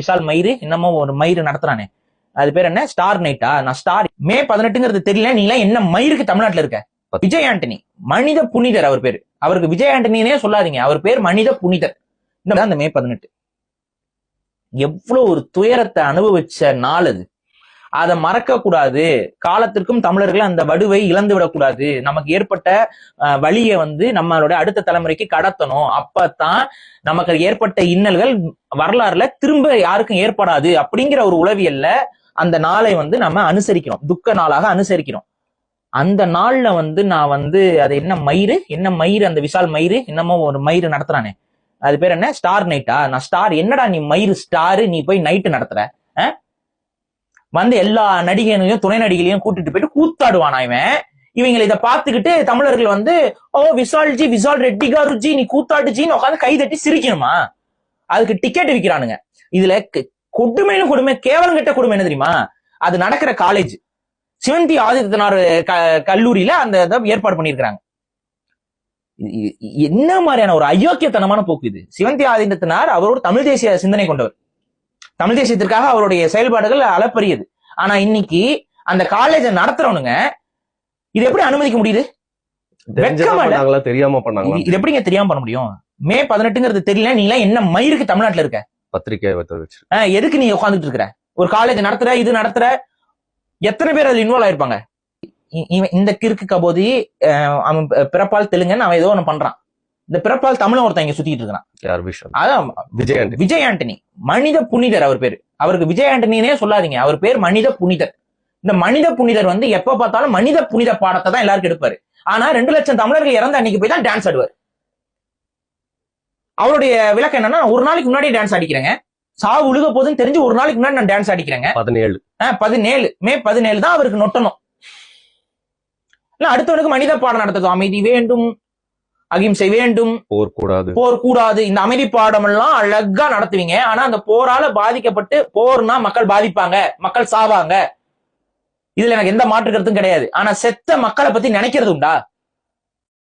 விஷால் மயிறு என்னமோ ஒரு மயிறு நடத்துறானே, அது பேர் என்ன, ஸ்டார் நைட்டா? நான் ஸ்டார் மே 18ங்கிறது தெரியல. நீ எல்லாம் என்ன மயிருக்கு தமிழ்நாட்டுல இருக்க? விஜய் ஆண்டனி மனித புனிதர் அவர் பேரு. அவருக்கு விஜய் ஆண்டனினே சொல்லாதீங்க, அவர் பேர் மனித புனிதர். இந்த மே 18 எவ்வளவு ஒரு துயரத்தை அனுபவிச்ச நாள் அது. அதை மறக்க கூடாது. காலத்திற்கும் தமிழர்கள் அந்த வடுவை இழந்து விடக்கூடாது. நமக்கு ஏற்பட்ட வழியை நம்மளோட அடுத்த தலைமுறைக்கு கடத்தணும். அப்பதான் நமக்கு ஏற்பட்ட இன்னல்கள் வரலாறுல திரும்ப யாருக்கும் ஏற்படாது அப்படிங்கிற ஒரு உளவியல்ல அந்த நாளை நம்ம அனுசரிக்கிறோம், துக்க நாளாக அனுசரிக்கிறோம். அந்த நாள்ல நான் அது என்ன மயிறு அந்த விஷால் மயிறு என்னமோ ஒரு மயிறு நடத்துறானே, அது பேர் என்ன, ஸ்டார் நைட்டா? நான் ஸ்டார் என்னடா நீ மயிறு ஸ்டாரு, நீ போய் நைட்டு நடத்துற? எல்லா நடிகைகளையும் துணை நடிகைகளையும் கூட்டிட்டு போயிட்டு கூத்தாடுவானா இவன். இவங்களை இதை பார்த்துக்கிட்டு தமிழர்கள் ஓ விஷால்ஜி, விஷால் ரெட்டி காருஜி, நீ கூத்தாடுஜின்னு உட்காந்து கை தட்டி சிரிக்கணுமா? அதுக்கு டிக்கெட் விற்கிறானுங்க. இதுல கொடுமையிலும் கொடுமை, கேவலம் கெட்ட கொடுமை என்ன தெரியுமா? அது நடக்கிற காலேஜ் சிவந்தி ஆதித்தனார் கல்லூரியில அந்த ஏற்பாடு பண்ணிருக்கிறாங்க. என்ன மாதிரியான ஒரு அயோக்கியத்தனமான போக்கு இது? சிவந்தி ஆதித்தனார் அவரோட தமிழ் தேசிய சிந்தனை கொண்டவர், தமிழ் தேசியத்திற்காக அவருடைய செயல்பாடுகள் அளப்பரியது. ஆனா இன்னைக்கு அந்த காலேஜ நடத்துறவனுங்க இது எப்படி அனுமதிக்க முடியுது? தெரியாம பண்ணாங்க. இது எப்படிங்க தெரியாம பண்ண முடியும்? மே 18ங்கிறது தெரியல. நீ எல்லாம் என்ன மயிருக்கு தமிழ்நாட்டுல இருக்க? பத்திரிகை எதுக்கு நீ உட்காந்துட்டு இருக்கிற? ஒரு காலேஜ் நடத்துற, இது நடத்துற, எத்தனை பேர் அதுல இன்வால்வ் ஆயிருப்பாங்க? இந்த கிறுக்கு கபோதி அவன் பிறப்பால் தெலுங்கன்னு அவன் ஏதோ ஒண்ணு பண்றான். இந்த பிறப்பால் தமிழ் ஒருத்தன் இங்க சுத்திட்டு இருக்கான். அதான் விஜய் ஆண்டனி மனித புனிதர் அவர் பேரு. அவருக்கு விஜய் ஆண்டனினே சொல்லாதீங்க, அவர் பேர் மனித புனிதர். இந்த மனித புனிதர் எப்ப பார்த்தாலும் மனித புனித பாடத்தை தான் எல்லாருக்கும் எடுப்பாரு. ஆனா 2 லட்சம் தமிழர்கள் இறந்த அன்னைக்கு போய் தான் டான்ஸ் ஆடுவார். அவருடைய விளக்கம் என்னன்னா, ஒரு நாளைக்கு முன்னாடி டான்ஸ் ஆடிக்கிறேங்க, சாவு உழுக போதுன்னு தெரிஞ்சு ஒரு நாளைக்கு முன்னாடி நான் டான்ஸ் ஆடிக்கிறேங்க. 17 மே 17 தான் அவருக்கு நொட்டணும். அடுத்தவனுக்கு மனித பாடம் நடத்தும். அமைதி வேண்டும், அகிம்சை வேண்டும், போர் கூடாது. இந்த அமைதி பாடம் எல்லாம் அழகா நடத்துவீங்க. ஆனா அந்த போரால பாதிக்கப்பட்டு, போர்னா மக்கள் பாதிப்பாங்க, மக்கள் சாவாங்க, இதுல எனக்கு எந்த மாற்று கருத்தும் கிடையாது. ஆனா செத்த மக்களை பத்தி நினைக்கிறது உண்டா?